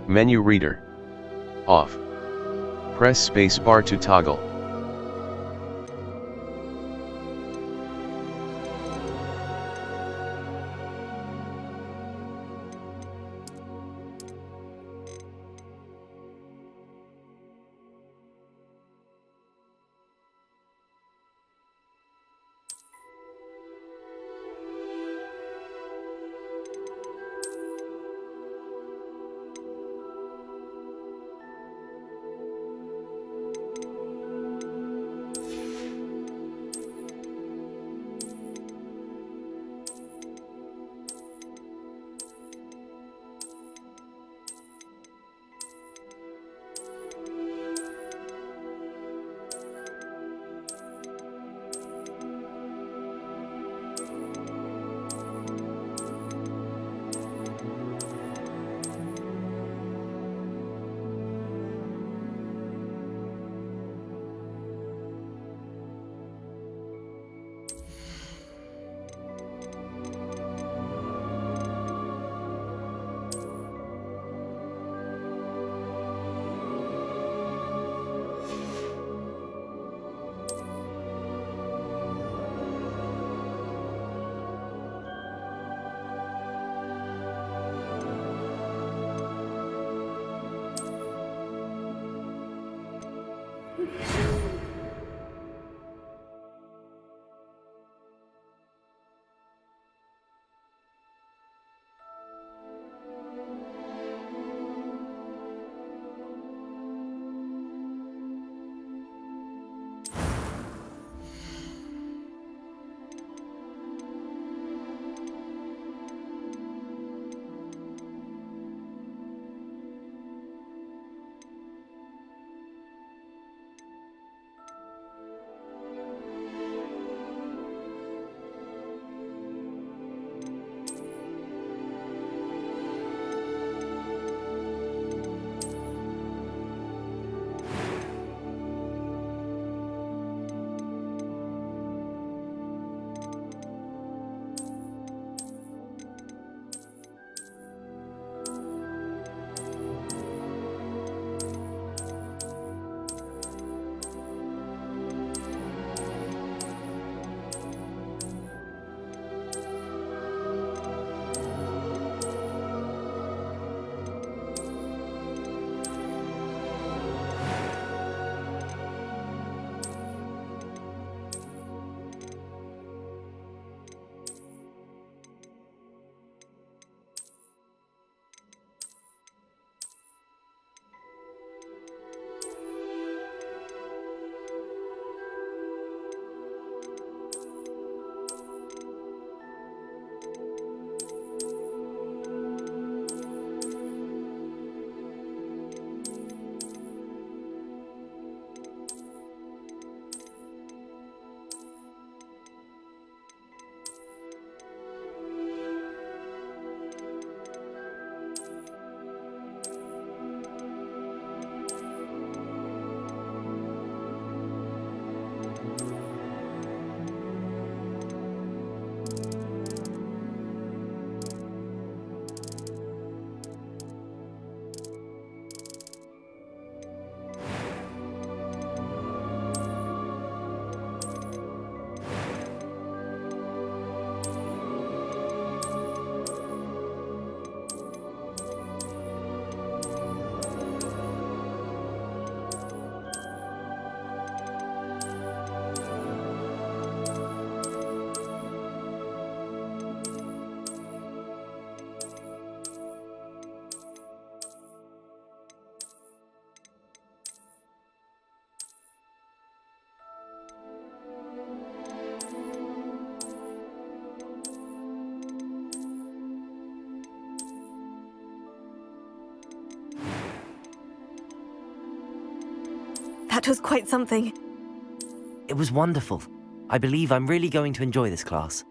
Menu reader. Off. Press space bar to toggle. That was quite something. It was wonderful. I believe I'm really going to enjoy this class.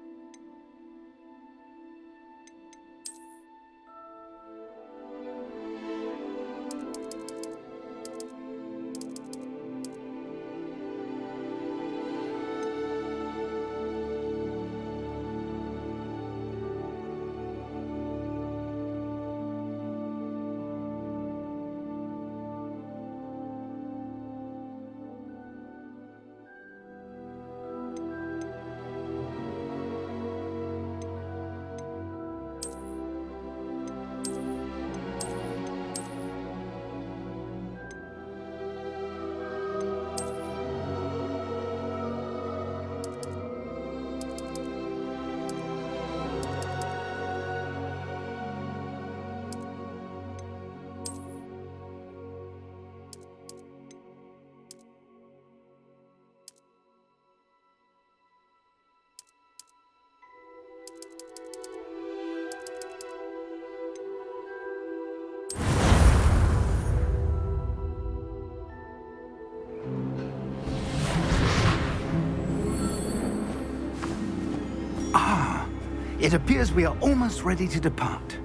It appears we are almost ready to depart.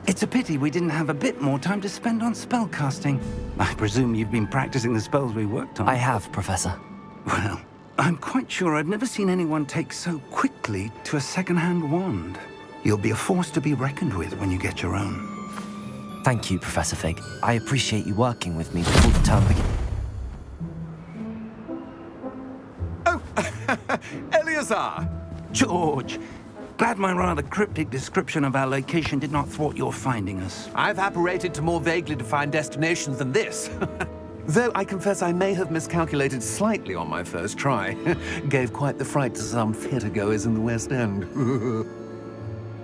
It's a pity we didn't have a bit more time to spend on spellcasting. I presume you've been practicing the spells we worked on. I have, Professor. Well, I'm quite sure I've never seen anyone take so quickly to a second-hand wand. You'll be a force to be reckoned with when you get your own. Thank you, Professor Fig. I appreciate you working with me before the term begins. Oh, Eleazar! George, glad my rather cryptic description of our location did not thwart your finding us. I've apparated to more vaguely defined destinations than this. Though I confess I may have miscalculated slightly on my first try. Gave quite the fright to some theatre-goers in the West End.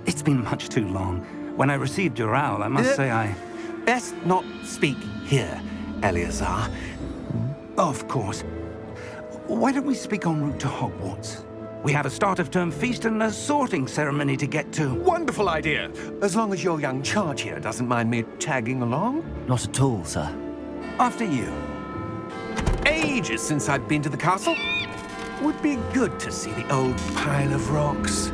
It's been much too long. When I received your owl, I must say I... Best not speak here, Eleazar. Of course. Why don't we speak en route to Hogwarts? We have a start-of-term feast and a sorting ceremony to get to. Wonderful idea! As long as your young charge here doesn't mind me tagging along. Not at all, sir. After you. Ages since I've been to the castle. Would be good to see the old pile of rocks.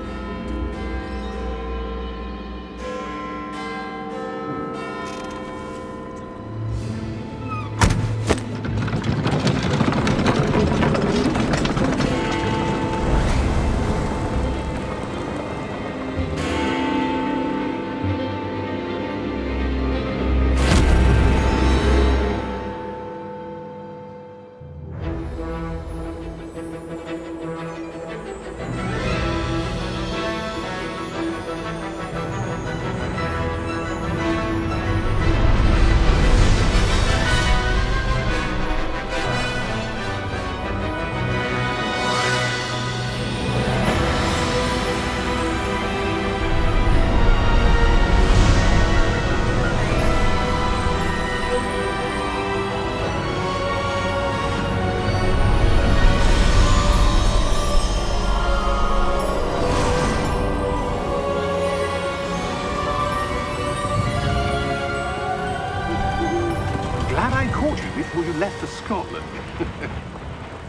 Glad I caught you before you left for Scotland.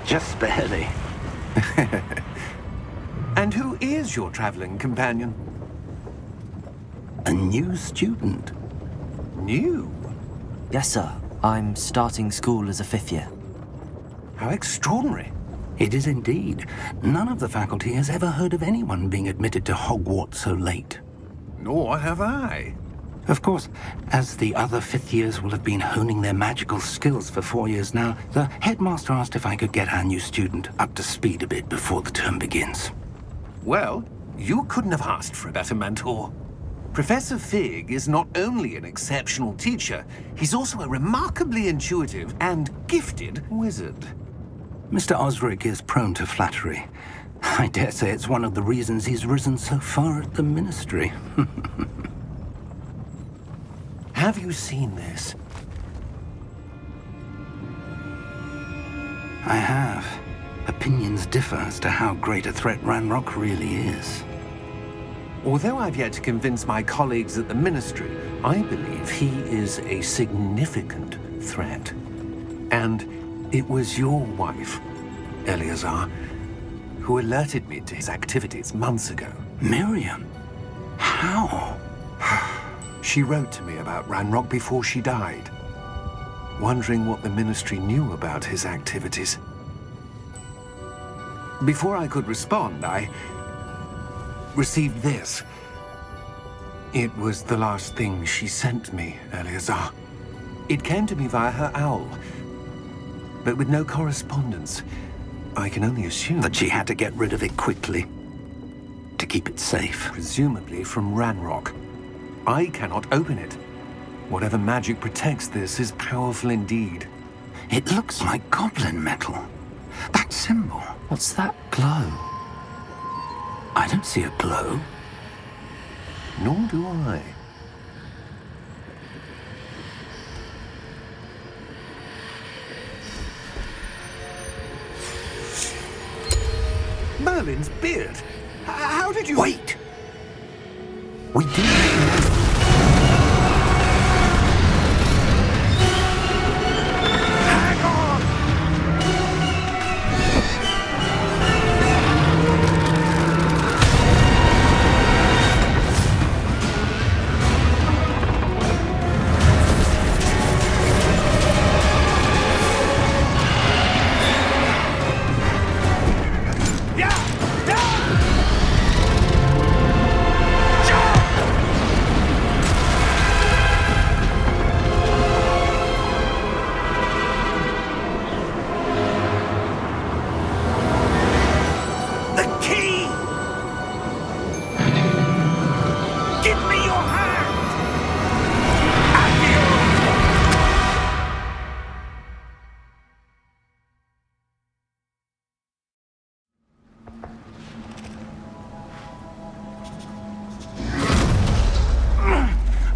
Just barely. And who is your traveling companion? A new student. New? Yes, sir. I'm starting school as a 5th year. How extraordinary. It is indeed. None of the faculty has ever heard of anyone being admitted to Hogwarts so late. Nor have I. Of course, as the other 5th years will have been honing their magical skills for 4 years now, the headmaster asked if I could get our new student up to speed a bit before the term begins. Well, you couldn't have asked for a better mentor. Professor Fig is not only an exceptional teacher, he's also a remarkably intuitive and gifted wizard. Mr. Osric is prone to flattery. I dare say it's one of the reasons he's risen so far at the Ministry. Have you seen this? I have. Opinions differ as to how great a threat Ranrock really is. Although I've yet to convince my colleagues at the Ministry, I believe he is a significant threat. And it was your wife, Eleazar, who alerted me to his activities months ago. Miriam? How? She wrote to me about Ranrock before she died, wondering what the Ministry knew about his activities. Before I could respond, I received this. It was the last thing she sent me, Eleazar. It came to me via her owl, but with no correspondence. I can only assume That she had to get rid of it quickly, to keep it safe. presumably from Ranrock. I cannot open it. Whatever magic protects this is powerful indeed. It looks like goblin metal. That symbol. What's that glow? I don't see a glow. Nor do I. Merlin's beard. How did you... Wait! We do.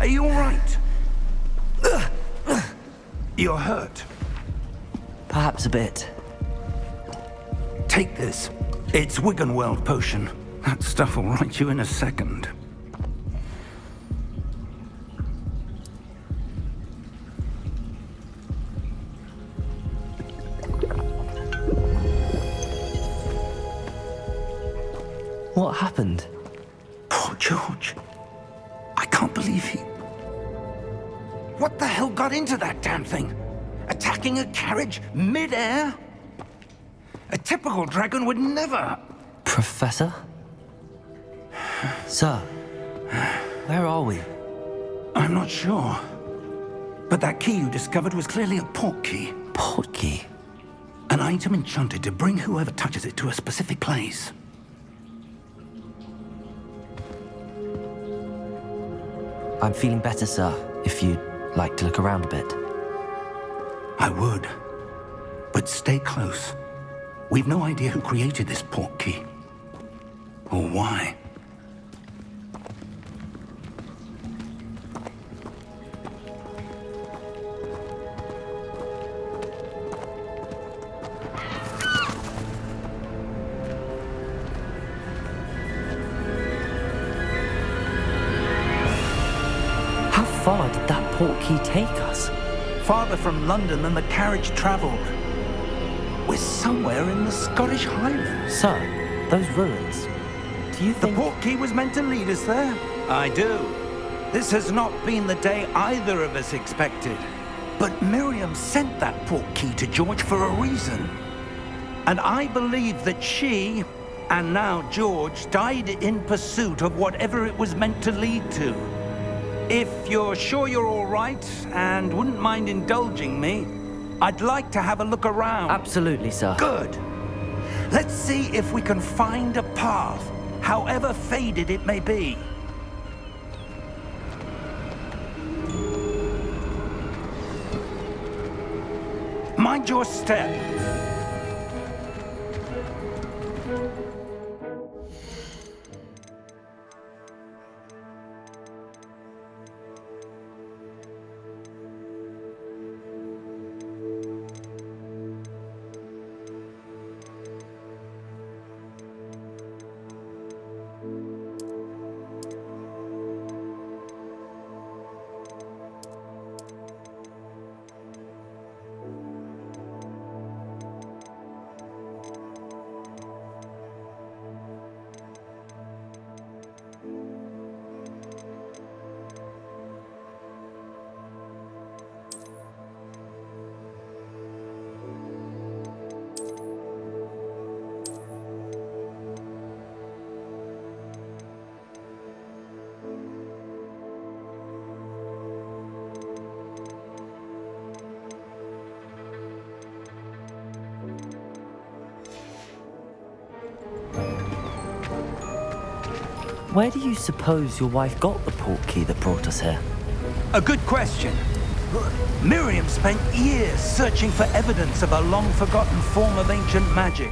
Are you all right? You're hurt. Perhaps a bit. Take this. It's Wiggenweld potion. That stuff will right you in a second. What happened? Poor George. I can't believe he... What the hell got into that damn thing? Attacking a carriage mid-air? A typical dragon would never... Professor? Sir, where are we? I'm not sure. But that key you discovered was clearly a port key. Port key? An item enchanted to bring whoever touches it to a specific place. I'm feeling better, sir, if you'd like to look around a bit. I would. But stay close. We've no idea who created this port key. Or why. How far did that port key take us? Farther from London than the carriage traveled. We're somewhere in the Scottish Highlands. Sir, those ruins. Do you The think... port key was meant to lead us there? I do. This has not been the day either of us expected. But Miriam sent that port key to George for a reason. And I believe that she, and now George, died in pursuit of whatever it was meant to lead to. If you're sure you're all right, and wouldn't mind indulging me, I'd like to have a look around. Absolutely, sir. Good. Let's see if we can find a path, however faded it may be. Mind your step. Where do you suppose your wife got the port key that brought us here? A good question. Miriam spent years searching for evidence of a long-forgotten form of ancient magic.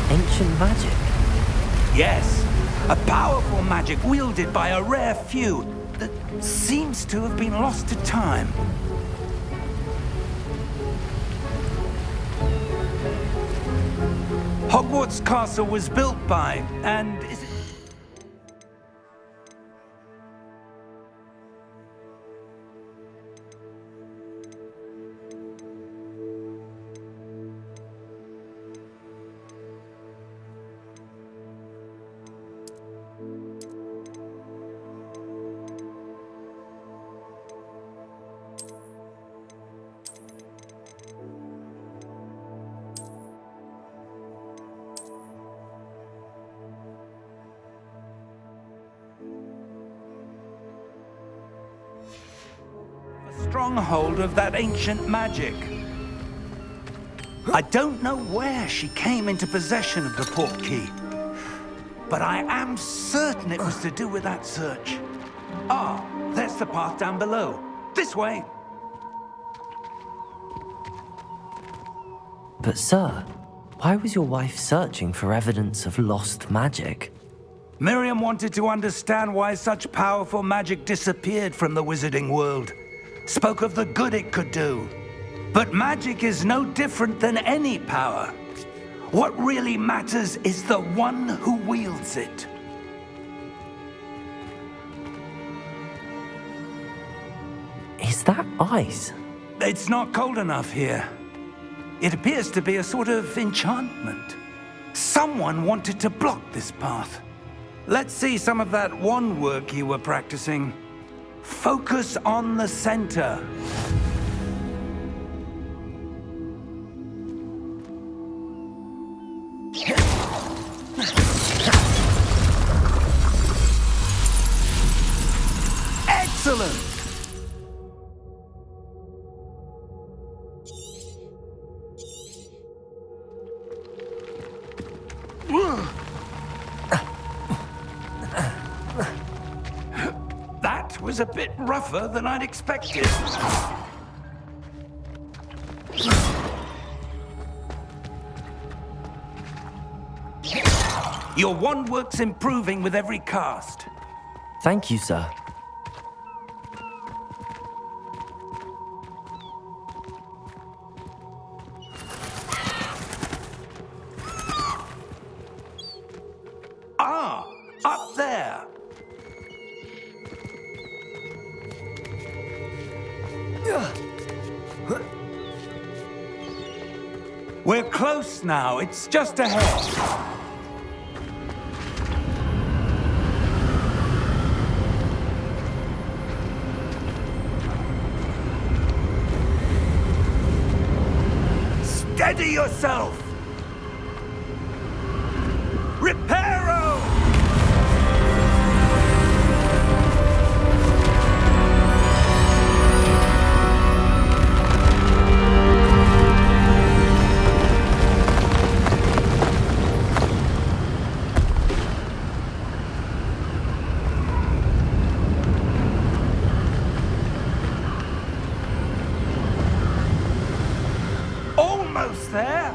Ancient magic? Yes, a powerful magic wielded by a rare few that seems to have been lost to time. Hogwarts Castle was built by, and is it... stronghold of that ancient magic. I don't know where she came into possession of the portkey, but I am certain it was to do with that search. Ah, there's the path down below. This way. But sir, why was your wife searching for evidence of lost magic? Miriam wanted to understand why such powerful magic disappeared from the wizarding world. Spoke of the good it could do. But magic is no different than any power. What really matters is the one who wields it. Is that ice? It's not cold enough here. It appears to be a sort of enchantment. Someone wanted to block this path. Let's see some of that wand work you were practicing. Focus on the center. Excellent! That was a bit rougher than I'd expected. Your wand work's improving with every cast. Thank you, sir. Ah, up there. We're close now. It's just ahead. Steady yourself! Reparo! Almost there!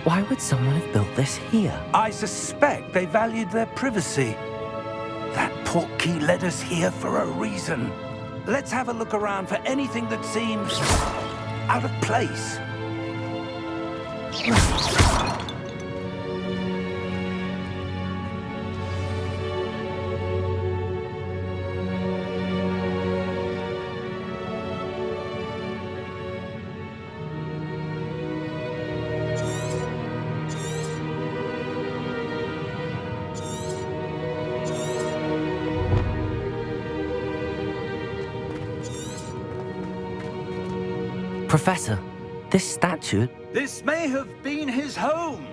Why would someone have built this here? I suspect they valued their privacy. That portkey led us here for a reason. Let's have a look around for anything that seems out of place. Professor, this statue... This may have been his home.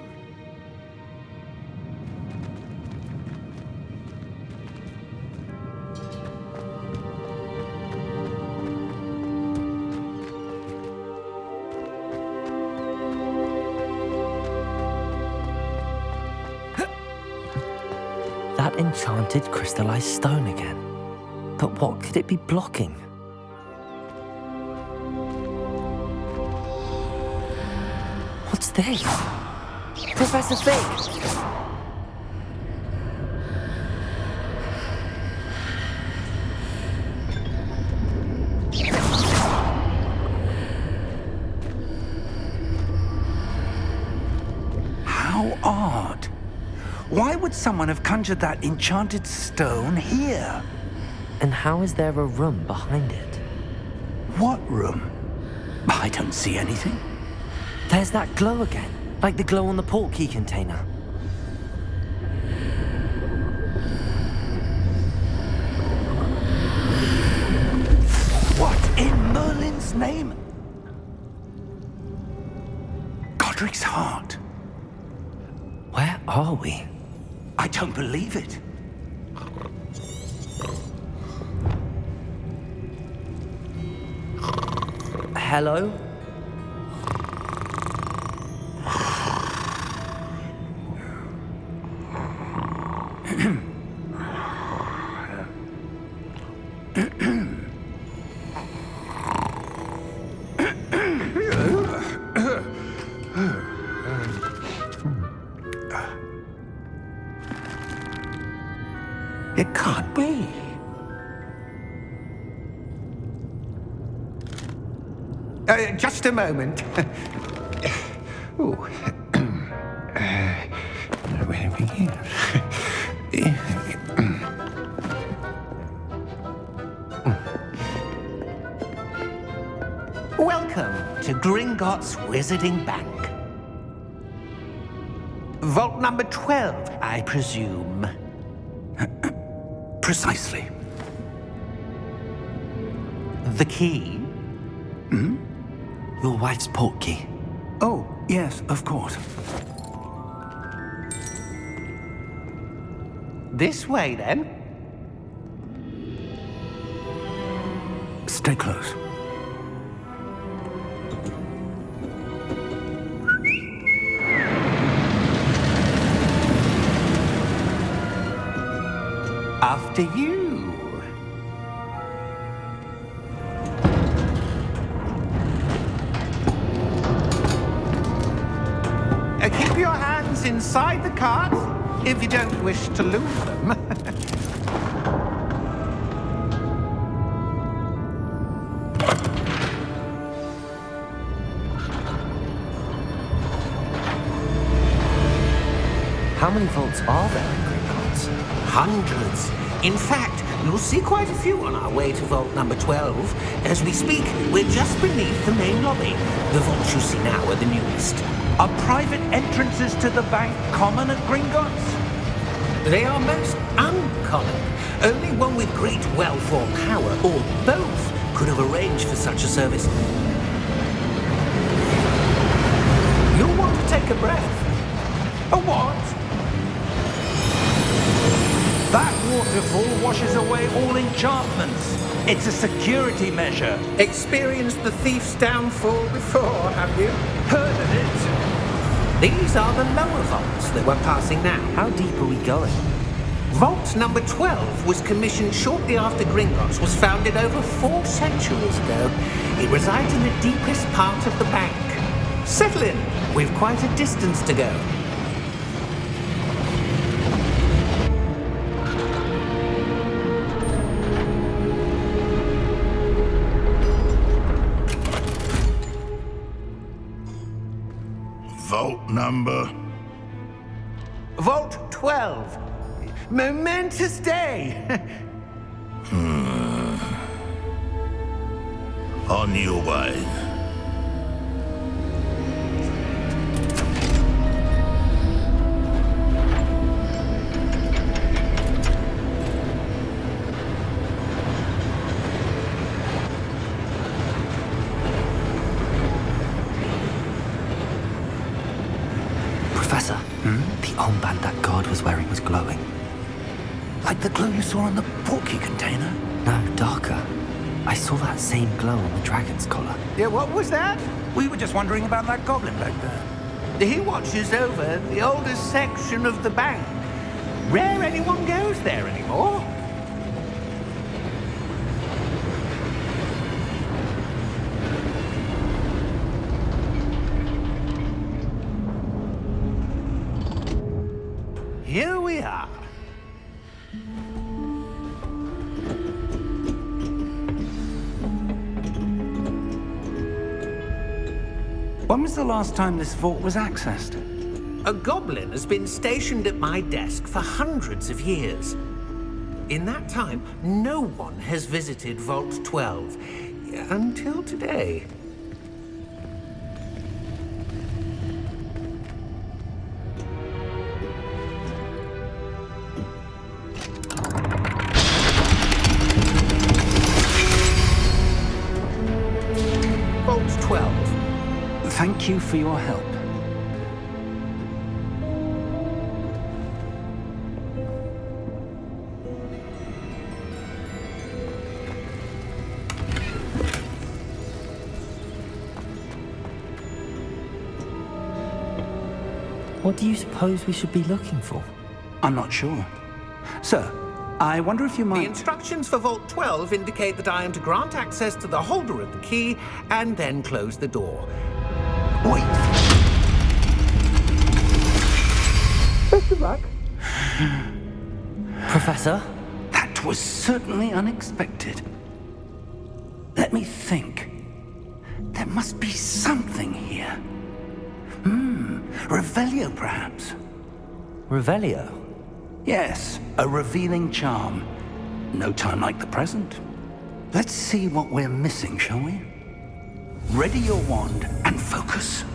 That enchanted crystallized stone again. But what could it be blocking? What's this? Professor Fig! How odd. Why would someone have conjured that enchanted stone here? And how is there a room behind it? What room? I don't see anything. There's that glow again, like the glow on the portkey container. Godric's heart. Where are we? I don't believe it. Hello? It can't be. Just a moment. Ooh. Where are we here? Welcome to Gringotts Wizarding Bank. Vault number 12, I presume. Precisely. The key? Your wife's portkey. Oh, yes, of course. This way, then. Stay close. After you. Keep your hands inside the cart if you don't wish to lose them. How many vaults are there in Gringotts? Hundreds. In fact, you'll see quite a few on our way to vault number 12. As we speak, we're just beneath the main lobby. The vaults you see now are the newest. Are private entrances to the bank common at Gringotts? They are most uncommon. Only one with great wealth or power, or both, could have arranged for such a service. You'll want to take a breath. A what? That waterfall washes away all enchantments. It's a security measure. Experienced the thief's downfall before, have you? Heard of it? These are the lower vaults that we're passing now. How deep are we going? Vault number 12 was commissioned shortly after Gringotts was founded over 4 centuries ago. It resides in the deepest part of the bank. Settle in. We've quite a distance to go. Vault number? Vault 12. Momentous day. On your way. Professor, the armband that guard was wearing was glowing. Like the glow you saw on the portkey container? No, darker. I saw that same glow on the dragon's collar. Yeah, what was that? We were just wondering about that goblin back there. He watches over the oldest section of the bank. Rare anyone goes there anymore. Here we are. When was the last time this vault was accessed? A goblin has been stationed at my desk for hundreds of years. In that time, no one has visited Vault 12 until today. Vault 12. Thank you for your help. What do you suppose we should be looking for? I'm not sure. Sir, I wonder if you The might... instructions for Vault 12 indicate that I am to grant access to the holder of the key and then close the door. Wait! Best of luck. Professor? That was certainly unexpected. Let me think. There must be something here. Revelio, perhaps? Revelio? Yes, a revealing charm. No time like the present. Let's see what we're missing, shall we? Ready your wand and focus.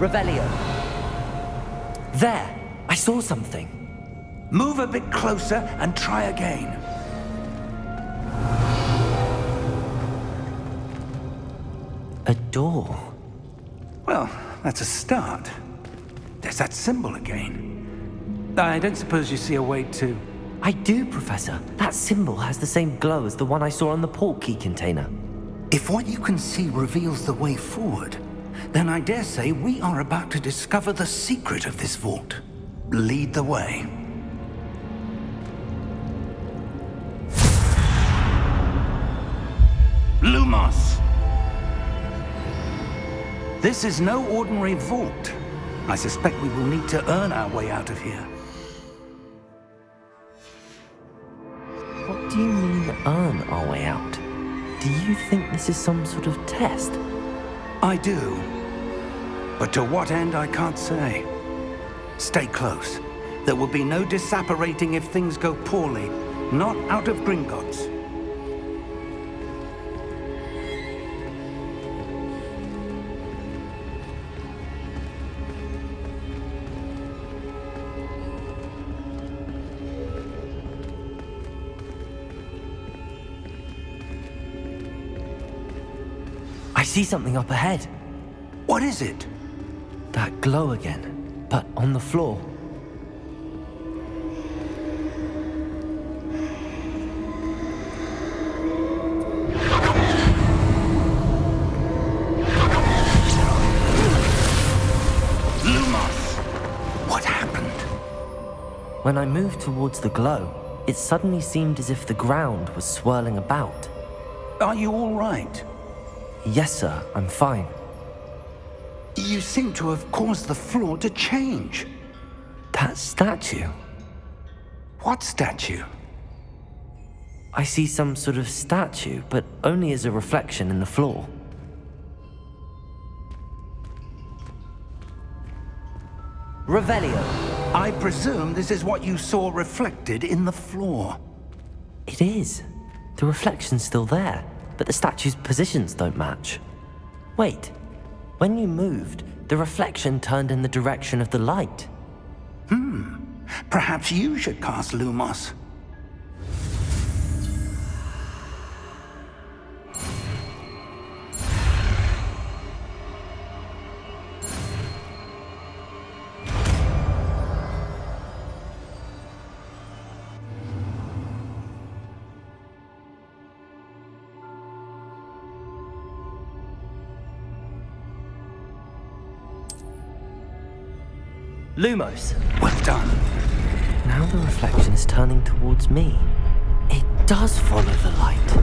Revelio. There! I saw something. Move a bit closer and try again. A door. Well, that's a start. There's that symbol again. I don't suppose you see a way to... I do, Professor. That symbol has the same glow as the one I saw on the portkey container. If what you can see reveals the way forward, then I dare say we are about to discover the secret of this vault. Lead the way. Lumos! This is no ordinary vault. I suspect we will need to earn our way out of here. What do you mean, earn our way out? Do you think this is some sort of test? I do. But to what end, I can't say. Stay close. There will be no disapparating if things go poorly. Not out of Gringotts. I see something up ahead. What is it? That glow again, but on the floor. Lumos! What happened? When I moved towards the glow, it suddenly seemed as if the ground was swirling about. Are you all right? Yes, sir, I'm fine. You seem to have caused the floor to change. That statue? What statue? I see some sort of statue, but only as a reflection in the floor. Revelio. I presume this is what you saw reflected in the floor. It is. The reflection's still there, but the statue's positions don't match. Wait. When you moved, the reflection turned in the direction of the light. Perhaps you should cast Lumos. Lumos. Well done. Now the reflection is turning towards me. It does follow the light.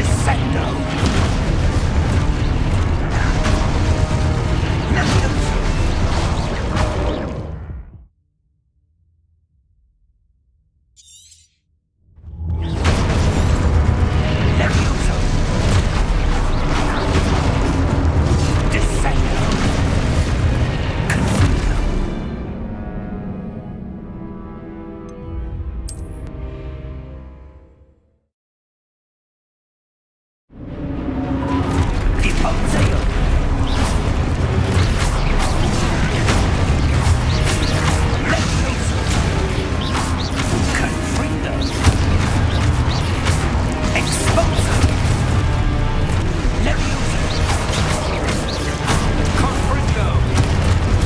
Descendo! Levioso! Levioso! Descendo! Confundo! Deposeo! Levioso! Confundo! Exposo! Levioso! Confringo!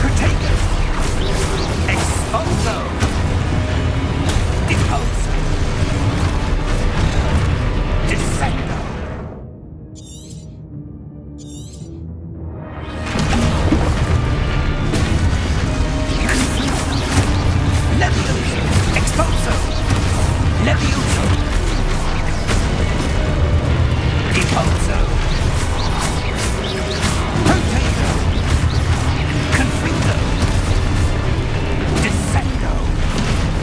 Protego! Exposo! Deposo! Descendo! Levioso! Exposo! Levioso! Deposo! Protego! Confundo! Descendo!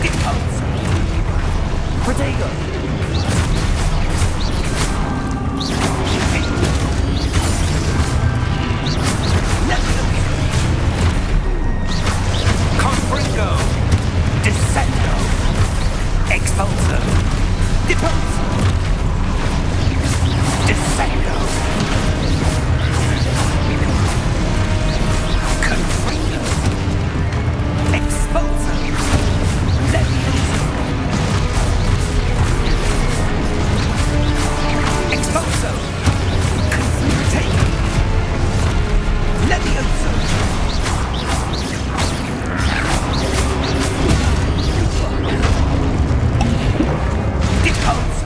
Deposo! Protego! Levioso! Confringo! Descendo! Expulso! Deposo! Descendo! Confringo! Expulso! Levioso! Expulso! Protego! Levioso! Deposo!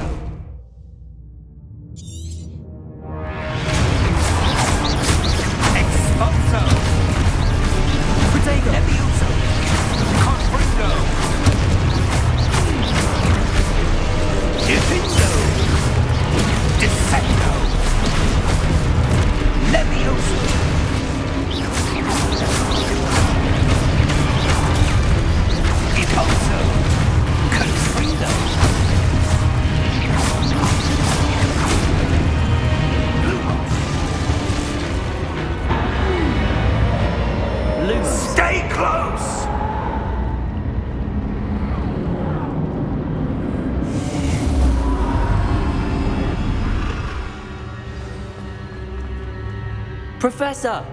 Expulso! Protego! Levioso! Confringo! Defindo! Descendo! Levioso! Deposo! Confrindo! Stay close! Professor!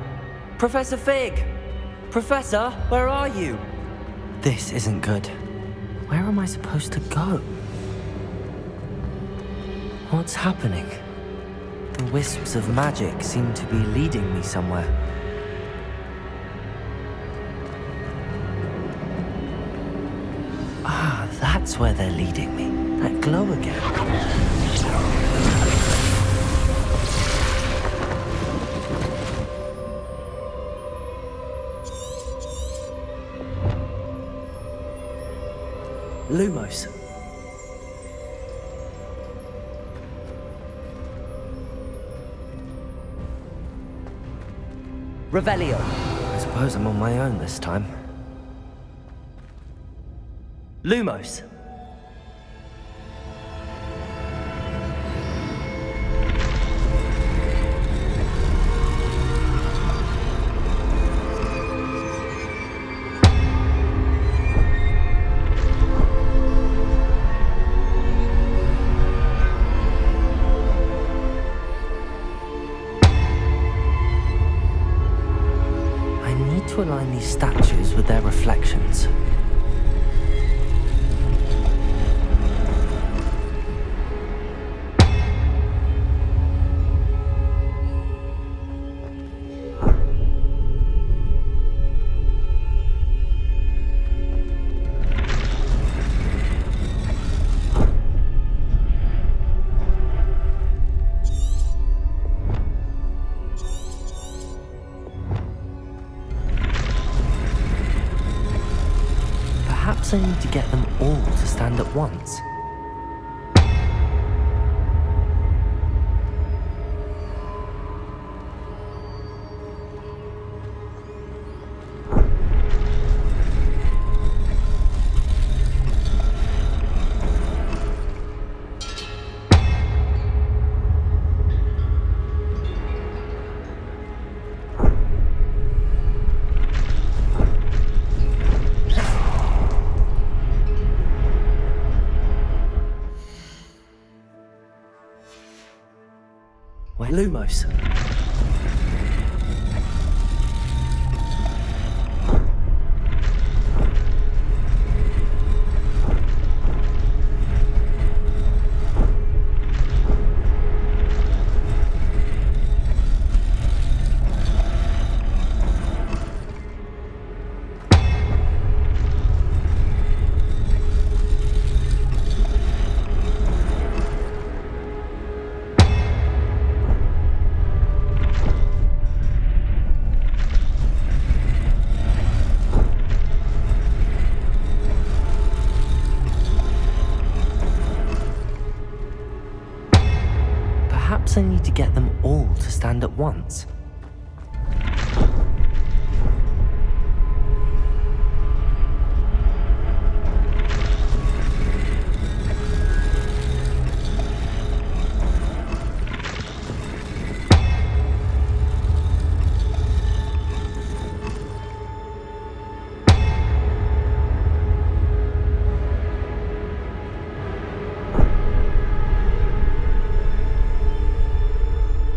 Professor Fig! Professor, where are you? This isn't good. Where am I supposed to go? What's happening? The wisps of magic seem to be leading me somewhere. Ah, that's where they're leading me. That glow again. Lumos. Revelio. I suppose I'm on my own this time. Lumos. To align these statues with their reflections. Perhaps I need to get them all to stand at once. Where Lumos? Perhaps I need to get them all to stand at once.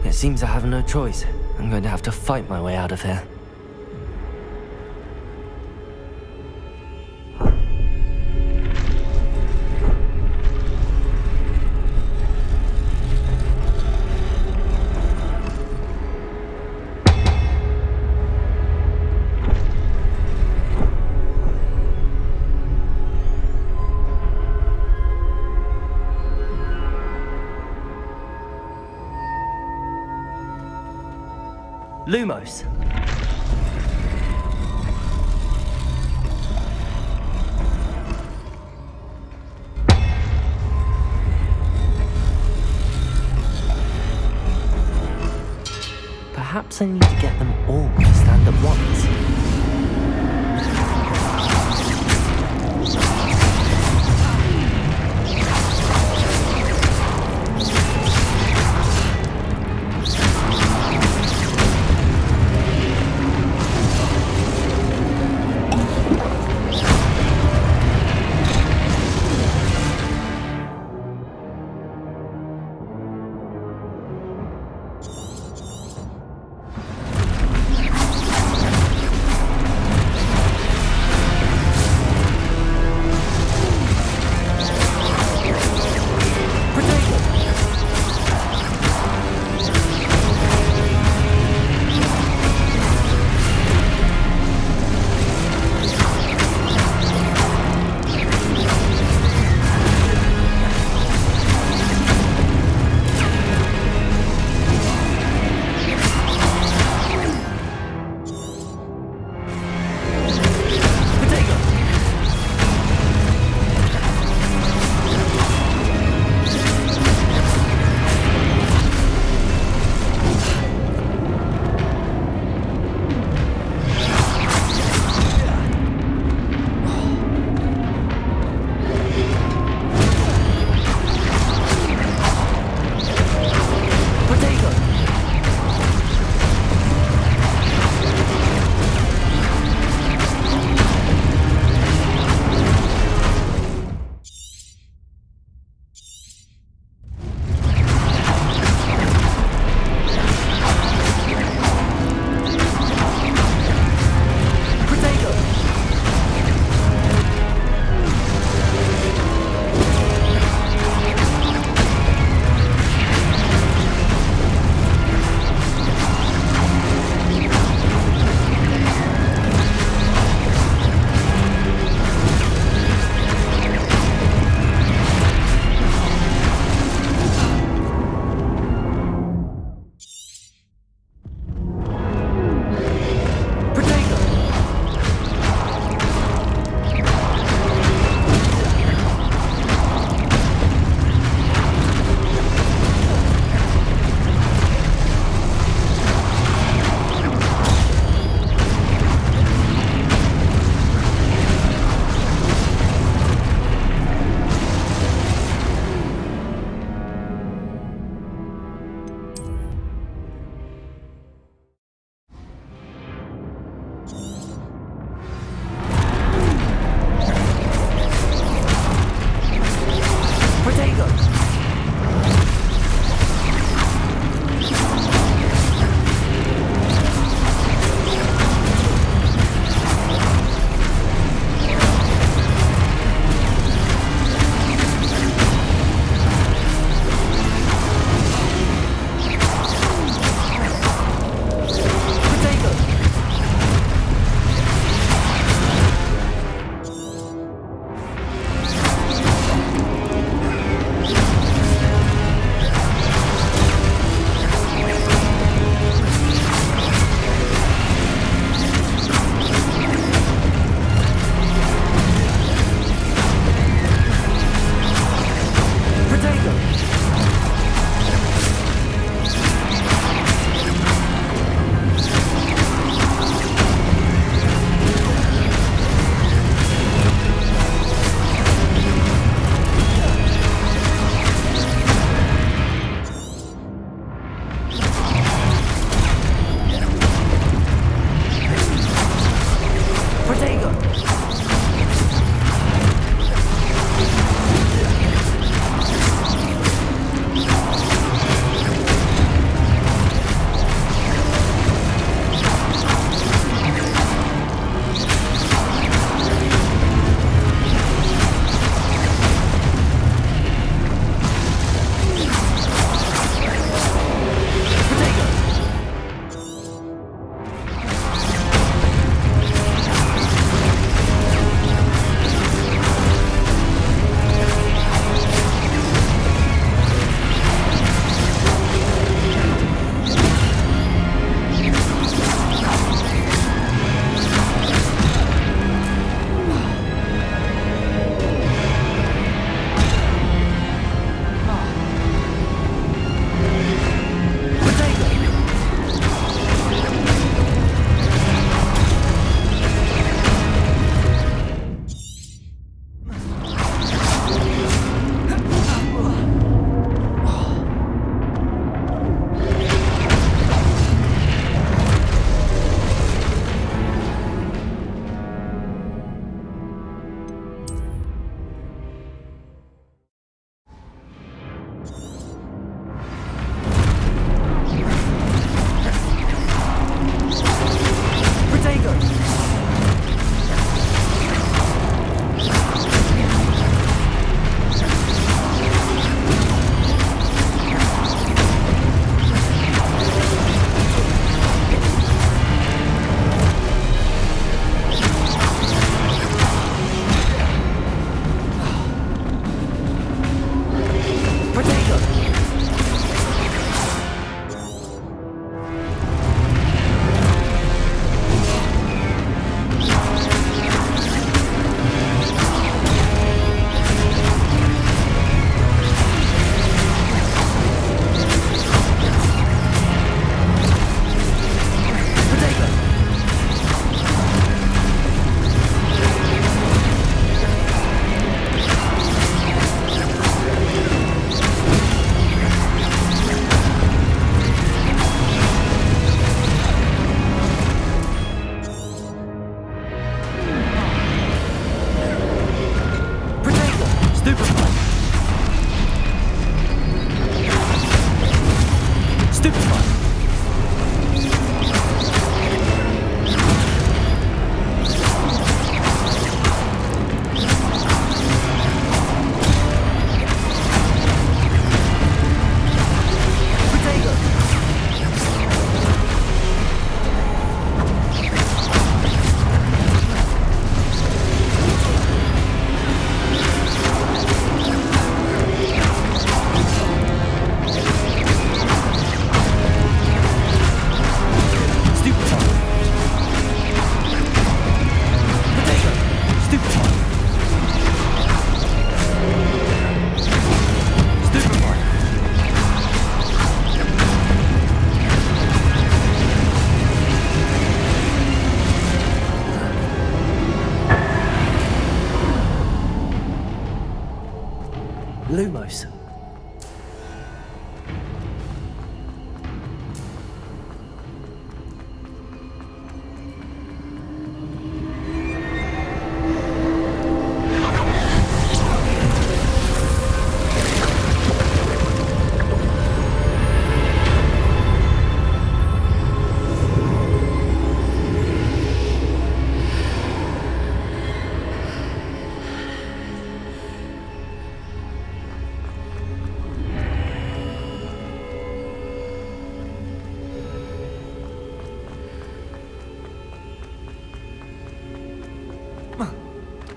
It seems I have no choice. I'm going to have to fight my way out of here. Lumos. Perhaps I need to get them all to stand at once.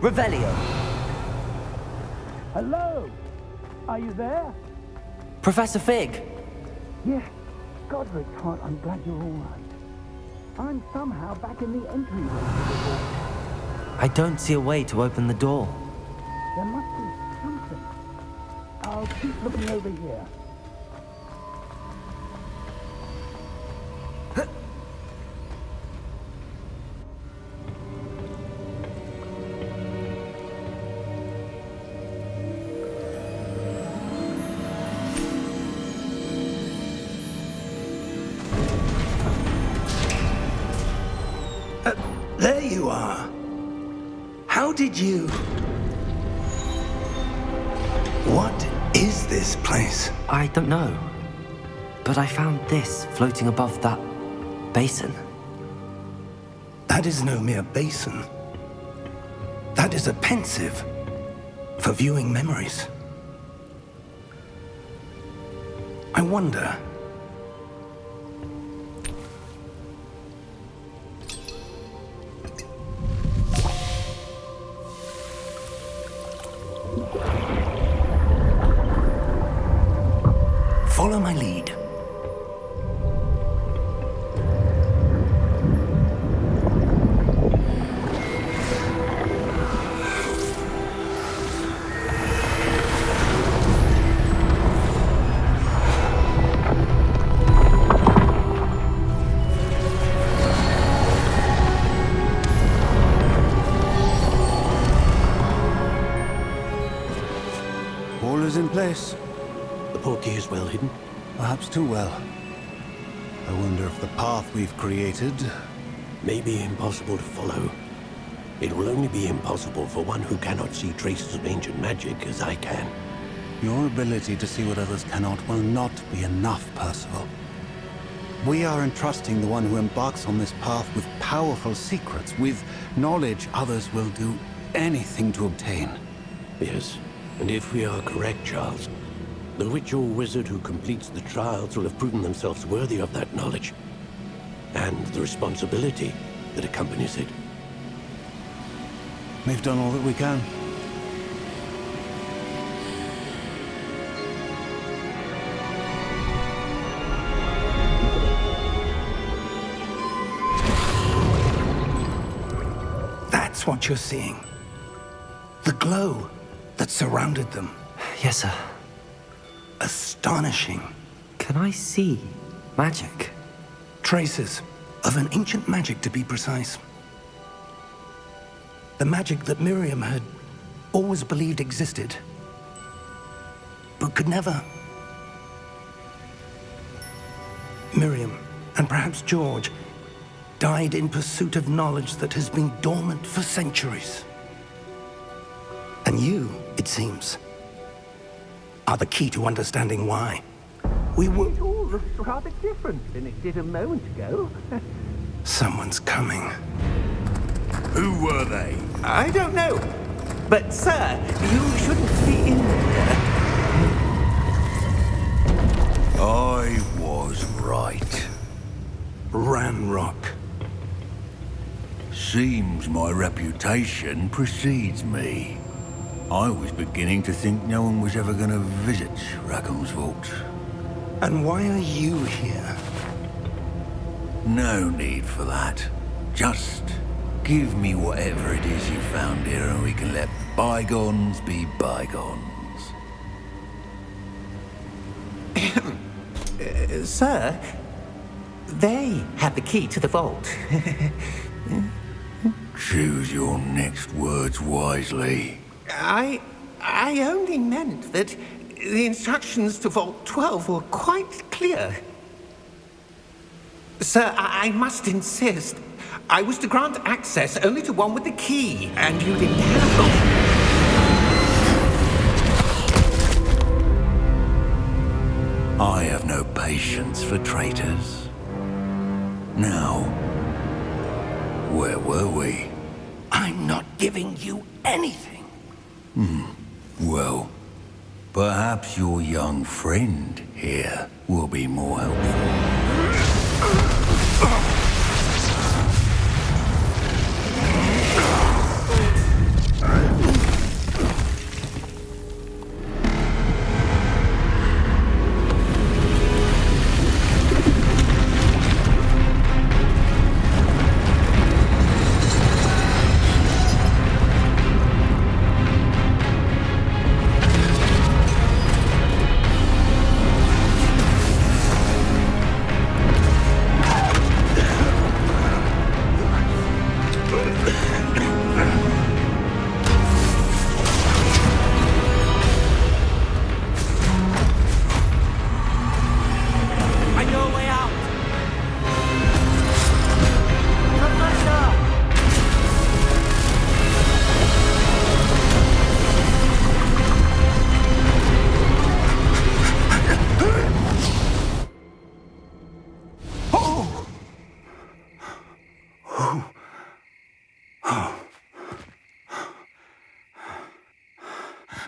Revelio. Hello? Are you there? Professor Fig. Yeah. Godric, I'm glad you're all right. I'm somehow back in the entryway to the vault. I don't see a way to open the door. There must be something. I'll keep looking over here. There you are. How did you... What is this place? I don't know. But I found this floating above that basin. That is no mere basin. That is a pensive for viewing memories. I wonder... Follow my lead. All is in place. The portkey is well hidden. Perhaps too well. I wonder if the path we've created... May be impossible to follow. It will only be impossible for one who cannot see traces of ancient magic as I can. Your ability to see what others cannot will not be enough, Percival. We are entrusting the one who embarks on this path with powerful secrets, with knowledge others will do anything to obtain. Yes, and if we are correct, Charles, the witch or wizard who completes the trials will have proven themselves worthy of that knowledge, and the responsibility that accompanies it. We've done all that we can. That's what you're seeing. The glow that surrounded them. Yes, sir. Astonishing. Can I see magic? Traces of an ancient magic, to be precise. The magic that Miriam had always believed existed, but could never. Miriam, and perhaps George, died in pursuit of knowledge that has been dormant for centuries. And you, it seems, are the key to understanding why. We were... It all looks rather different than it did a moment ago. Someone's coming. Who were they? I don't know. But, sir, you shouldn't be in there. I was right. Ranrock. Seems my reputation precedes me. I was beginning to think no one was ever going to visit Rackham's vault. And why are you here? No need for that. Just give me whatever it is you found here and we can let bygones be bygones. Sir, they have the key to the vault. Choose your next words wisely. I only meant that the instructions to Vault 12 were quite clear. Sir, I must insist. I was to grant access only to one with the key, and you didn't have them. I have no patience for traitors. Now, where were we? I'm not giving you anything. Well, perhaps your young friend here will be more helpful.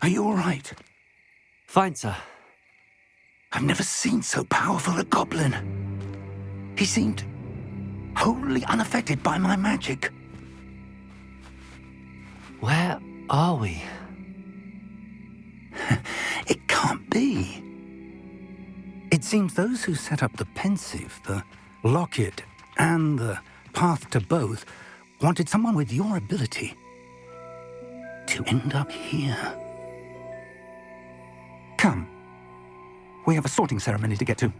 Are you all right? Fine, sir. I've never seen so powerful a goblin. He seemed wholly unaffected by my magic. Where are we? It can't be. It seems those who set up the pensive, the locket, and the path to both wanted someone with your ability to end up here. Come. We have a sorting ceremony to get to.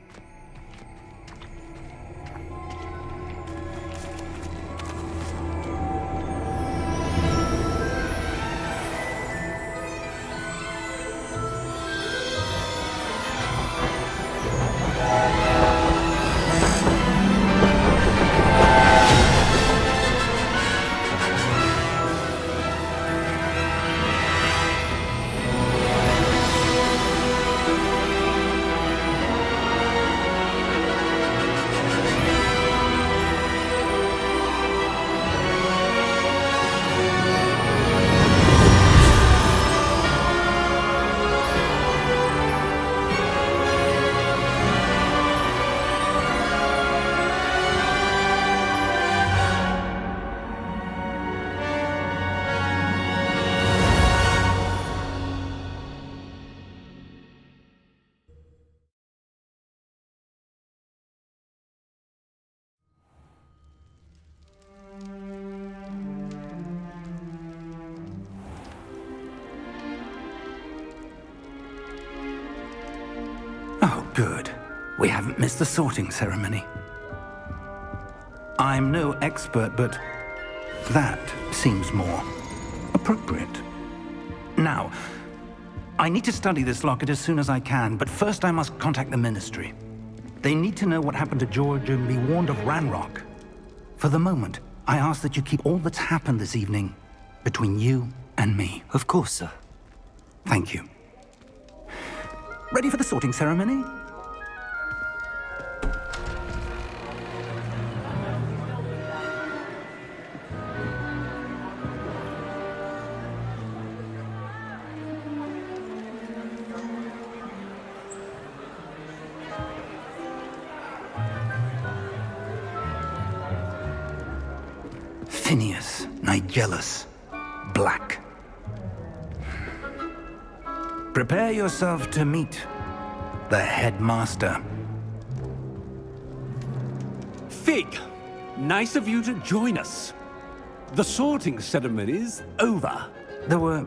Oh, good. We haven't missed the sorting ceremony. I'm no expert, but that seems more appropriate. Now, I need to study this locket as soon as I can, but first I must contact the Ministry. They need to know what happened to George and be warned of Ranrock. For the moment, I ask that you keep all that's happened this evening between you and me. Of course, sir. Thank you. Ready for the sorting ceremony? Phineas Nigellus Black. Prepare yourself to meet the headmaster. Fig, nice of you to join us. The sorting ceremony's over. There were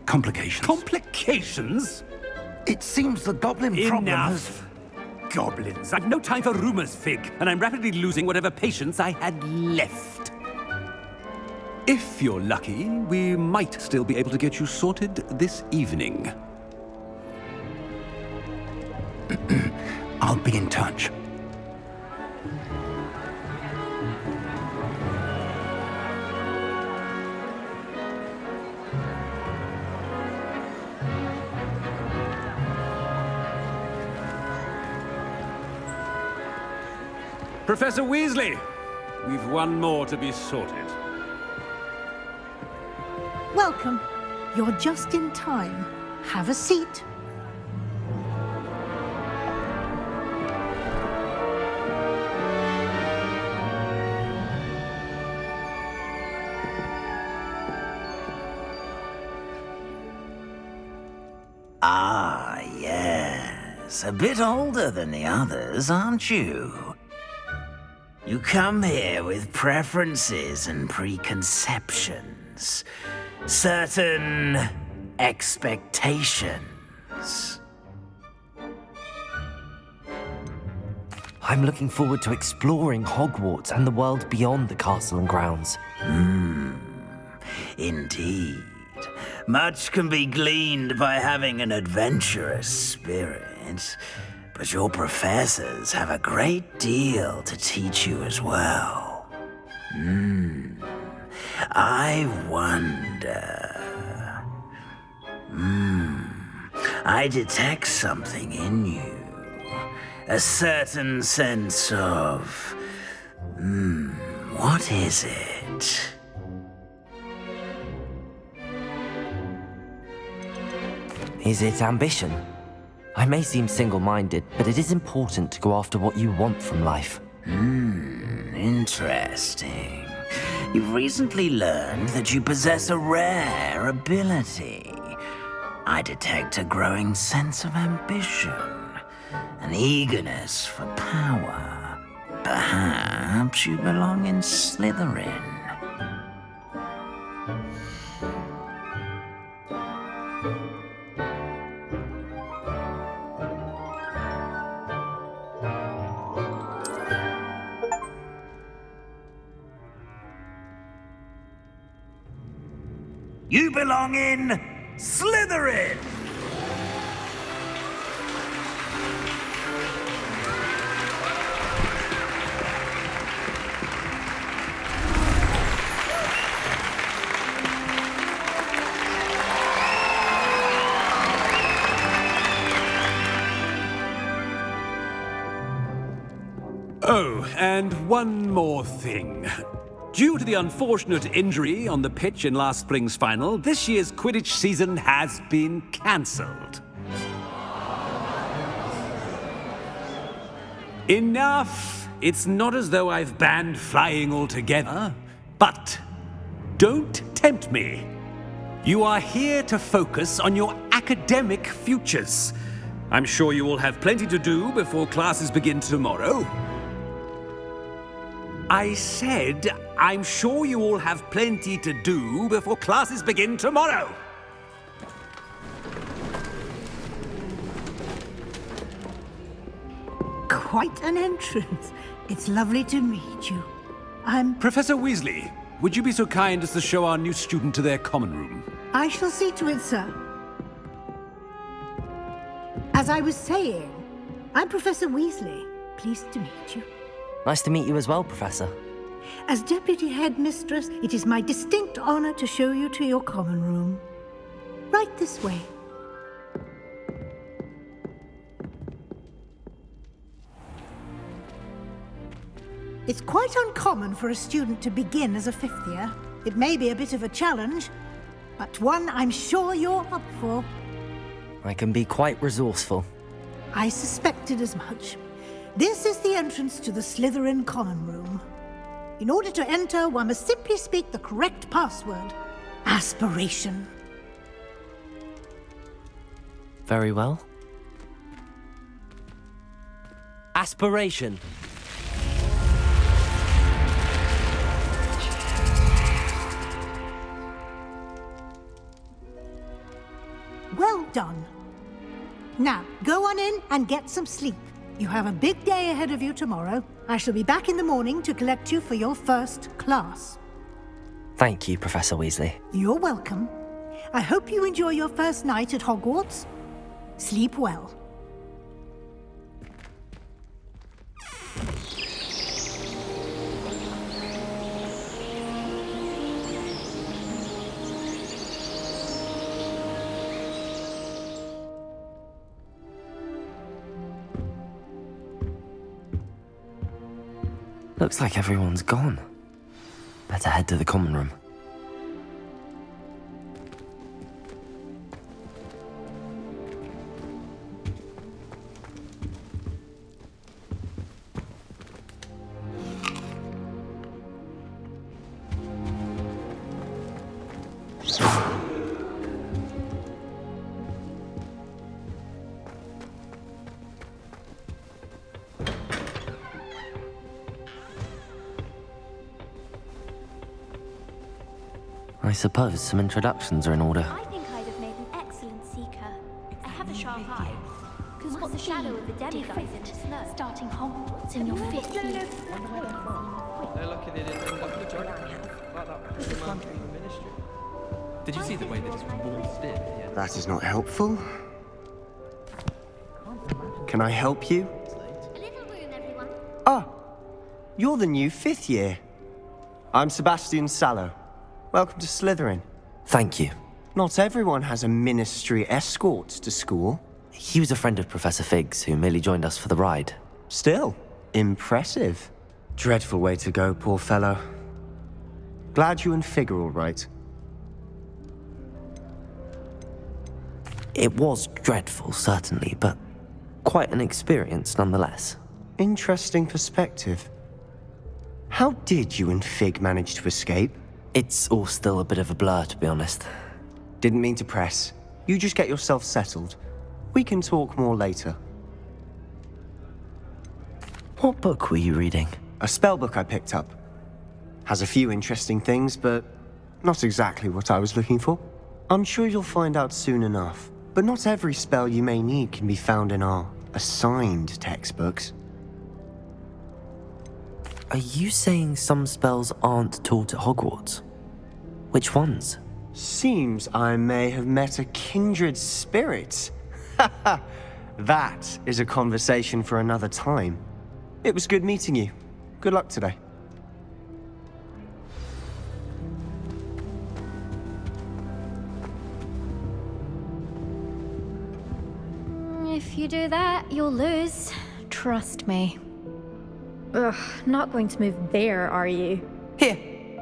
complications. Complications? It seems the goblin problem has... Enough. Goblins. I've no time for rumors, Fig, and I'm rapidly losing whatever patience I had left. If you're lucky, we might still be able to get you sorted this evening. I'll be in touch. Professor Weasley, we've one more to be sorted. Welcome. You're just in time. Have a seat. Ah, yes. A bit older than the others, aren't you? You come here with preferences and preconceptions. Certain expectations. I'm looking forward to exploring Hogwarts and the world beyond the castle and grounds. Indeed. Much can be gleaned by having an adventurous spirit, but your professors have a great deal to teach you as well. I wonder... I detect something in you. A certain sense of... what is it? Is it ambition? I may seem single-minded, but it is important to go after what you want from life. Interesting. You've recently learned that you possess a rare ability. I detect a growing sense of ambition, an eagerness for power. Perhaps you belong in Slytherin. You belong in Slytherin! Oh, and one more thing. Due to the unfortunate injury on the pitch in last spring's final, this year's Quidditch season has been cancelled. Enough! It's not as though I've banned flying altogether, but don't tempt me. You are here to focus on your academic futures. I'm sure you will have plenty to do before classes begin tomorrow. I said, I'm sure you all have plenty to do before classes begin tomorrow. Quite an entrance. It's lovely to meet you. Professor Weasley, would you be so kind as to show our new student to their common room? I shall see to it, sir. As I was saying, I'm Professor Weasley. Pleased to meet you. Nice to meet you as well, Professor. As Deputy Headmistress, it is my distinct honor to show you to your common room. Right this way. It's quite uncommon for a student to begin as a fifth year. It may be a bit of a challenge, but one I'm sure you're up for. I can be quite resourceful. I suspected as much. This is the entrance to the Slytherin common room. In order to enter, one must simply speak the correct password. Aspiration. Very well. Aspiration. Well done. Now, go on in and get some sleep. You have a big day ahead of you tomorrow. I shall be back in the morning to collect you for your first class. Thank you, Professor Weasley. You're welcome. I hope you enjoy your first night at Hogwarts. Sleep well. Looks like everyone's gone. Better head to the common room. I suppose some introductions are in order. I think I'd have made an excellent seeker. I have a sharp eye. Because what's the shadow of a demigod in the snow? Starting Hogwarts in your 50s. They're lucky they didn't end up with Jordan. Ministry. Did you see the way they just waltzed in? Yeah. That is not helpful. Can I help you? A little room, everyone. Ah, you're the new fifth year. I'm Sebastian Sallow. Welcome to Slytherin. Thank you. Not everyone has a ministry escort to school. He was a friend of Professor Fig's who merely joined us for the ride. Still, impressive. Dreadful way to go, poor fellow. Glad you and Fig are all right. It was dreadful, certainly, but quite an experience nonetheless. Interesting perspective. How did you and Fig manage to escape? It's all still a bit of a blur, to be honest. Didn't mean to press. You just get yourself settled. We can talk more later. What book were you reading? A spell book I picked up. Has a few interesting things, but not exactly what I was looking for. I'm sure you'll find out soon enough. But not every spell you may need can be found in our assigned textbooks. Are you saying some spells aren't taught at Hogwarts? Which ones? Seems I may have met a kindred spirit. That is a conversation for another time. It was good meeting you. Good luck today. If you do that, you'll lose. Trust me. Ugh, not going to move there, are you? Here,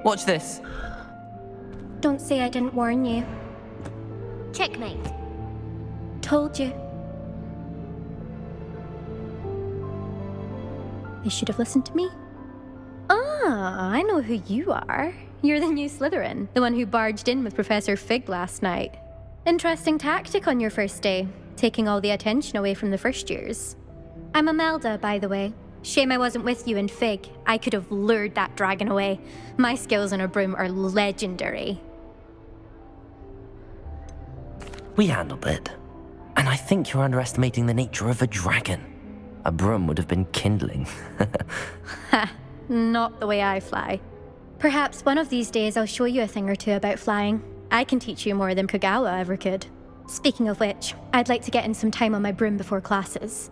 watch this. Don't say I didn't warn you. Checkmate. Told you. You should have listened to me. Ah, I know who you are. You're the new Slytherin, the one who barged in with Professor Fig last night. Interesting tactic on your first day, taking all the attention away from the first years. I'm Imelda, by the way. Shame I wasn't with you in Fig. I could have lured that dragon away. My skills on a broom are legendary. We handled it. And I think you're underestimating the nature of a dragon. A broom would have been kindling. Ha, not the way I fly. Perhaps one of these days I'll show you a thing or two about flying. I can teach you more than Kagawa ever could. Speaking of which, I'd like to get in some time on my broom before classes.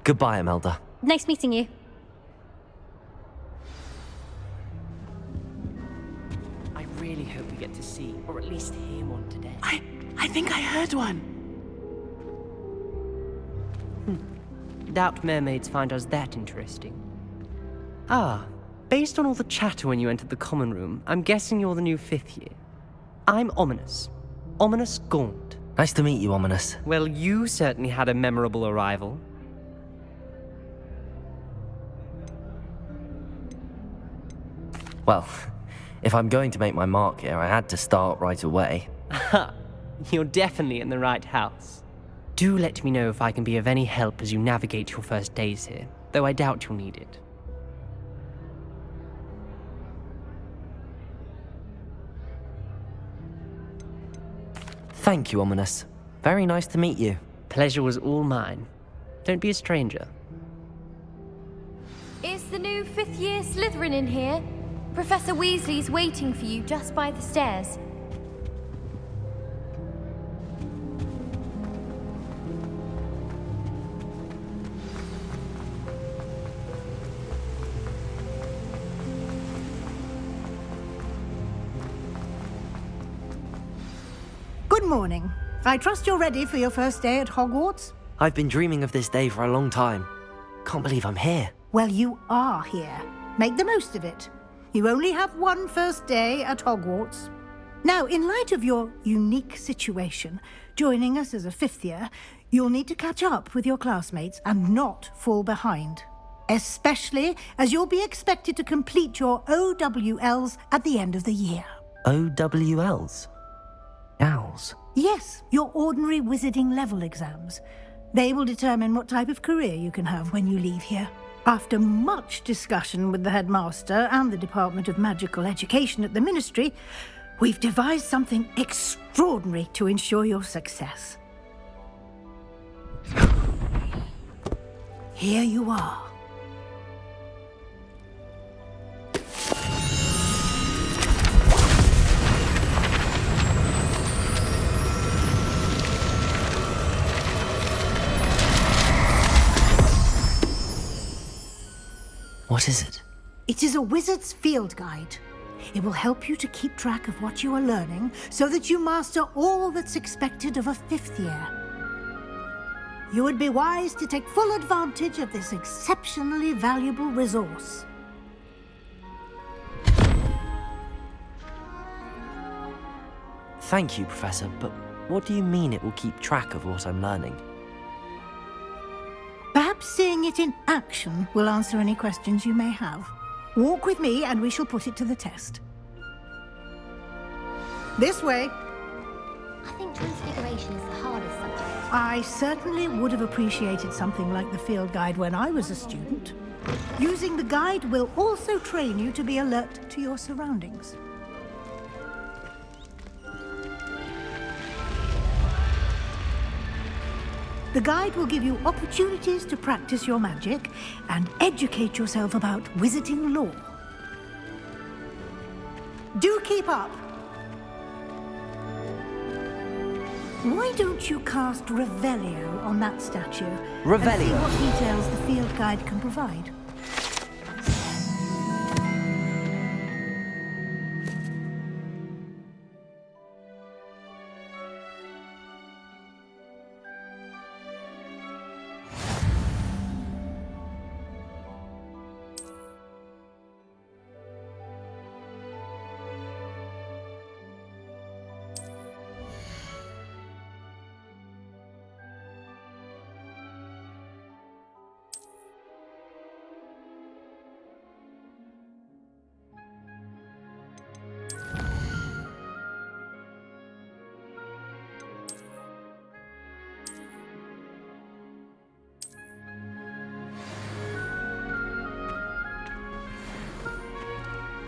Goodbye, Imelda. Nice meeting you. I really hope we get to see, or at least hear one today. I think I heard one. Doubt mermaids find us that interesting. Ah, based on all the chatter when you entered the common room, I'm guessing you're the new 5th year. I'm Ominous. Ominous Gaunt. Nice to meet you, Ominous. Well, you certainly had a memorable arrival. Well, if I'm going to make my mark here, I had to start right away. Ha! You're definitely in the right house. Do let me know if I can be of any help as you navigate your first days here, though I doubt you'll need it. Thank you, Ominous. Very nice to meet you. Pleasure was all mine. Don't be a stranger. Is the new 5th year Slytherin in here? Professor Weasley's waiting for you just by the stairs. Good morning. I trust you're ready for your first day at Hogwarts? I've been dreaming of this day for a long time. Can't believe I'm here. Well, you are here. Make the most of it. You only have one first day at Hogwarts. Now, in light of your unique situation, joining us as a 5th year, you'll need to catch up with your classmates and not fall behind. Especially as you'll be expected to complete your OWLs at the end of the year. OWLs? Owls? Yes, your ordinary wizarding level exams. They will determine what type of career you can have when you leave here. After much discussion with the headmaster and the Department of Magical Education at the Ministry, we've devised something extraordinary to ensure your success. Here you are. What is it? It is a wizard's field guide. It will help you to keep track of what you are learning so that you master all that's expected of a 5th year. You would be wise to take full advantage of this exceptionally valuable resource. Thank you, Professor, but what do you mean it will keep track of what I'm learning? Perhaps seeing it in action will answer any questions you may have. Walk with me and we shall put it to the test. This way. I think transfiguration is the hardest subject. I certainly would have appreciated something like the field guide when I was a student. Using the guide will also train you to be alert to your surroundings. The guide will give you opportunities to practice your magic and educate yourself about wizarding lore. Do keep up! Why don't you cast Revelio on that statue? Revelio? And see what details the field guide can provide.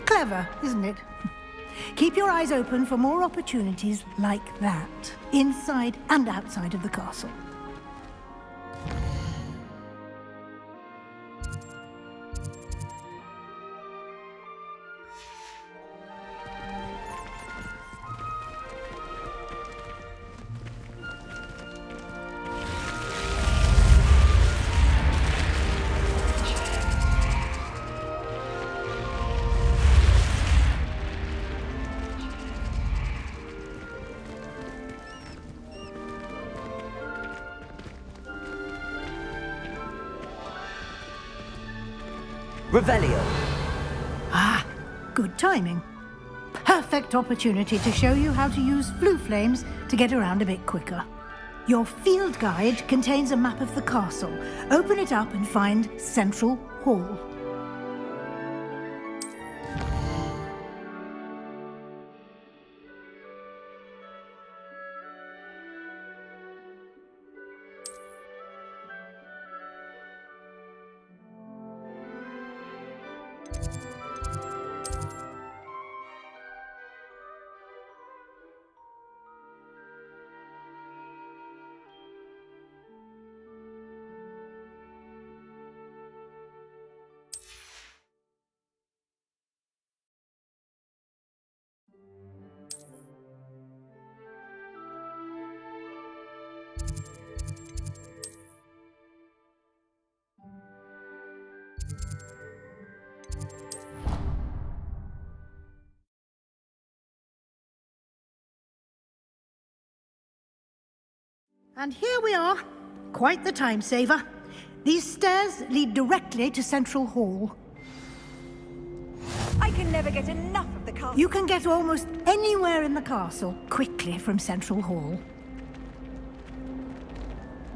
Clever, isn't it? Keep your eyes open for more opportunities like that, inside and outside of the castle. Revelio! Ah, good timing. Perfect opportunity to show you how to use flue flames to get around a bit quicker. Your field guide contains a map of the castle. Open it up and find Central Hall. And here we are. Quite the time saver. These stairs lead directly to Central Hall. I can never get enough of the castle. You can get almost anywhere in the castle quickly from Central Hall.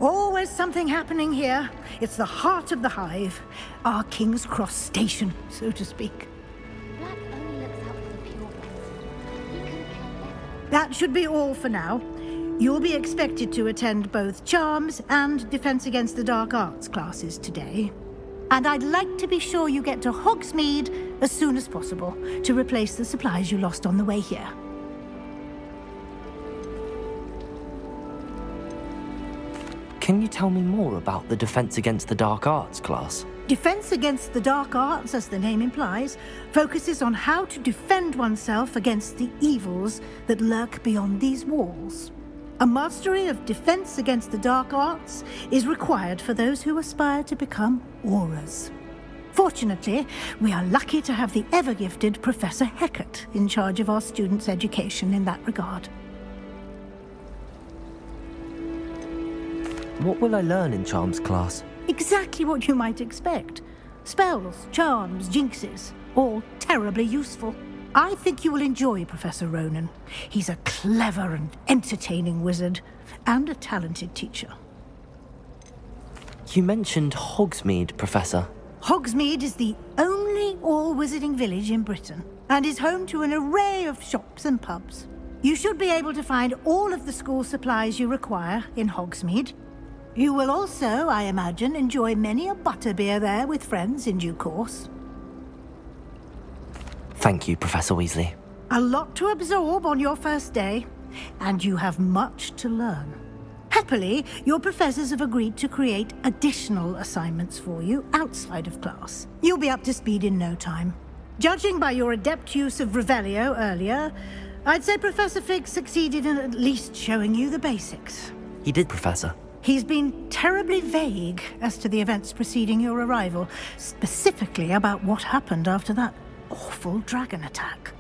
Always something happening here. It's the heart of the hive. Our King's Cross station, so to speak. Black only looks out for the purebreds. He couldn't care less. That should be all for now. You'll be expected to attend both Charms and Defense Against the Dark Arts classes today. And I'd like to be sure you get to Hogsmeade as soon as possible to replace the supplies you lost on the way here. Can you tell me more about the Defense Against the Dark Arts class? Defense Against the Dark Arts, as the name implies, focuses on how to defend oneself against the evils that lurk beyond these walls. A mastery of Defense Against the Dark Arts is required for those who aspire to become Aurors. Fortunately, we are lucky to have the ever-gifted Professor Hecat in charge of our students' education in that regard. What will I learn in Charms class? Exactly what you might expect. Spells, charms, jinxes, all terribly useful. I think you will enjoy Professor Ronan. He's a clever and entertaining wizard, and a talented teacher. You mentioned Hogsmeade, Professor. Hogsmeade is the only all-wizarding village in Britain, and is home to an array of shops and pubs. You should be able to find all of the school supplies you require in Hogsmeade. You will also, I imagine, enjoy many a butterbeer there with friends in due course. Thank you, Professor Weasley. A lot to absorb on your first day, and you have much to learn. Happily, your professors have agreed to create additional assignments for you outside of class. You'll be up to speed in no time. Judging by your adept use of Revelio earlier, I'd say Professor Fig succeeded in at least showing you the basics. He did, Professor. He's been terribly vague as to the events preceding your arrival, specifically about what happened after that awful dragon attack.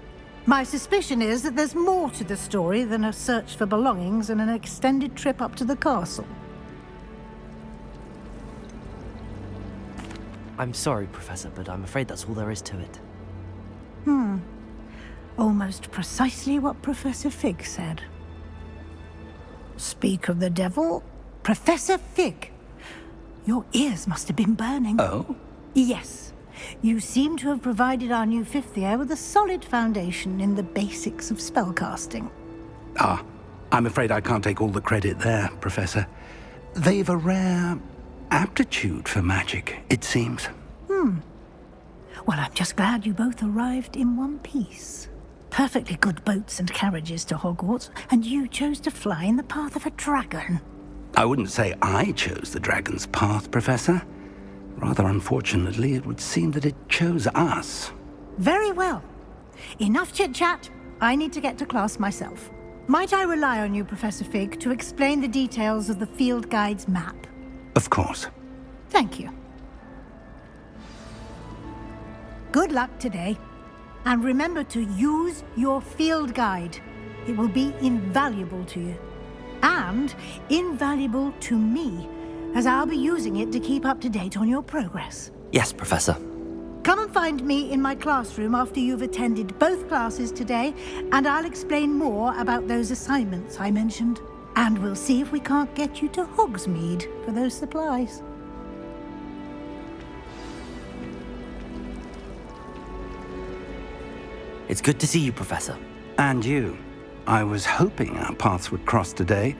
My suspicion is that there's more to the story than a search for belongings and an extended trip up to the castle. I'm sorry, Professor, but I'm afraid that's all there is to it. Almost precisely what Professor Fig said. Speak of the devil, Professor Fig. Your ears must have been burning. Oh? Yes. You seem to have provided our new fifth year with a solid foundation in the basics of spellcasting. Ah, I'm afraid I can't take all the credit there, Professor. They've a rare aptitude for magic, it seems. Well, I'm just glad you both arrived in one piece. Perfectly good boats and carriages to Hogwarts, and you chose to fly in the path of a dragon. I wouldn't say I chose the dragon's path, Professor. Rather unfortunately, it would seem that it chose us. Very well. Enough chit-chat. I need to get to class myself. Might I rely on you, Professor Fig, to explain the details of the field guide's map? Of course. Thank you. Good luck today. And remember to use your field guide. It will be invaluable to you. And invaluable to me, as I'll be using it to keep up to date on your progress. Yes, Professor. Come and find me in my classroom after you've attended both classes today, and I'll explain more about those assignments I mentioned. And we'll see if we can't get you to Hogsmeade for those supplies. It's good to see you, Professor. And you. I was hoping our paths would cross today,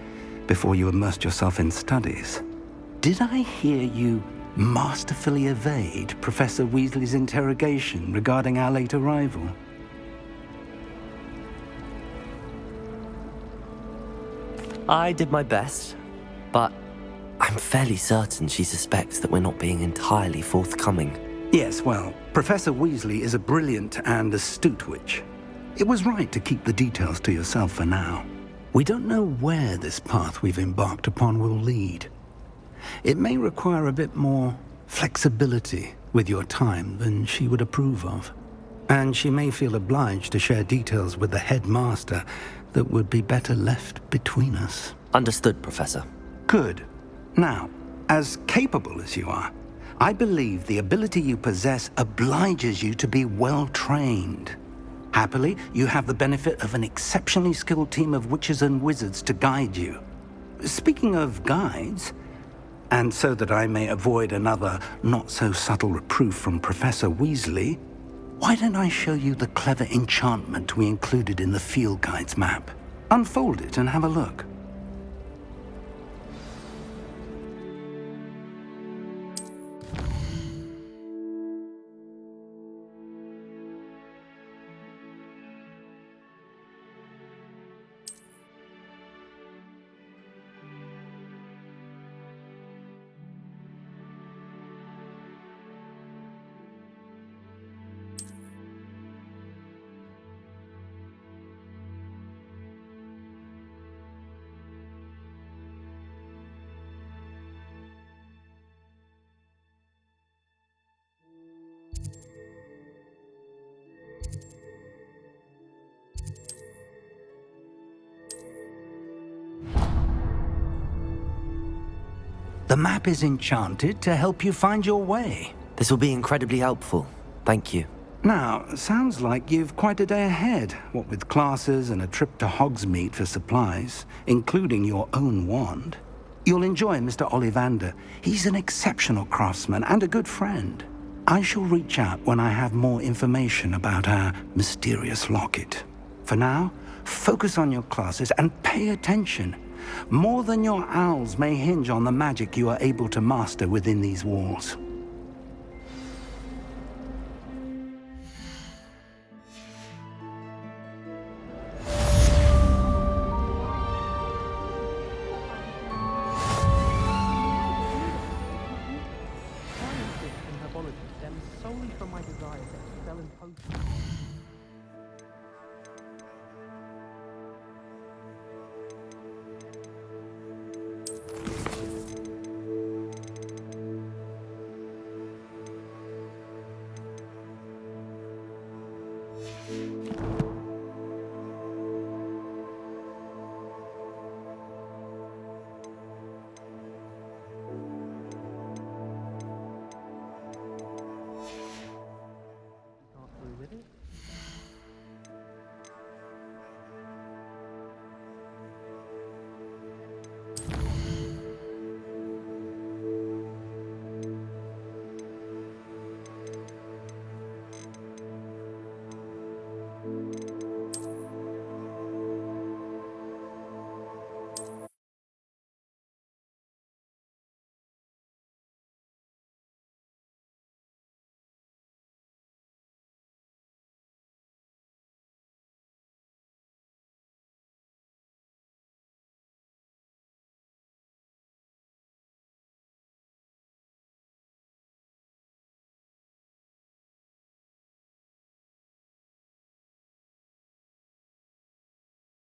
before you immersed yourself in studies. Did I hear you masterfully evade Professor Weasley's interrogation regarding our late arrival? I did my best, but I'm fairly certain she suspects that we're not being entirely forthcoming. Yes, well, Professor Weasley is a brilliant and astute witch. It was right to keep the details to yourself for now. We don't know where this path we've embarked upon will lead. It may require a bit more flexibility with your time than she would approve of. And she may feel obliged to share details with the headmaster that would be better left between us. Understood, Professor. Good. Now, as capable as you are, I believe the ability you possess obliges you to be well trained. Happily, you have the benefit of an exceptionally skilled team of witches and wizards to guide you. Speaking of guides, and so that I may avoid another not-so-subtle reproof from Professor Weasley, why don't I show you the clever enchantment we included in the field guide's map? Unfold it and have a look. The map is enchanted to help you find your way. This will be incredibly helpful. Thank you. Now, sounds like you've quite a day ahead, what with classes and a trip to Hogsmeade for supplies, including your own wand. You'll enjoy Mr. Ollivander. He's an exceptional craftsman and a good friend. I shall reach out when I have more information about our mysterious locket. For now, focus on your classes and pay attention. More than your owls may hinge on the magic you are able to master within these walls. In herbology stems solely from my desire to excel in potions.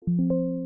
you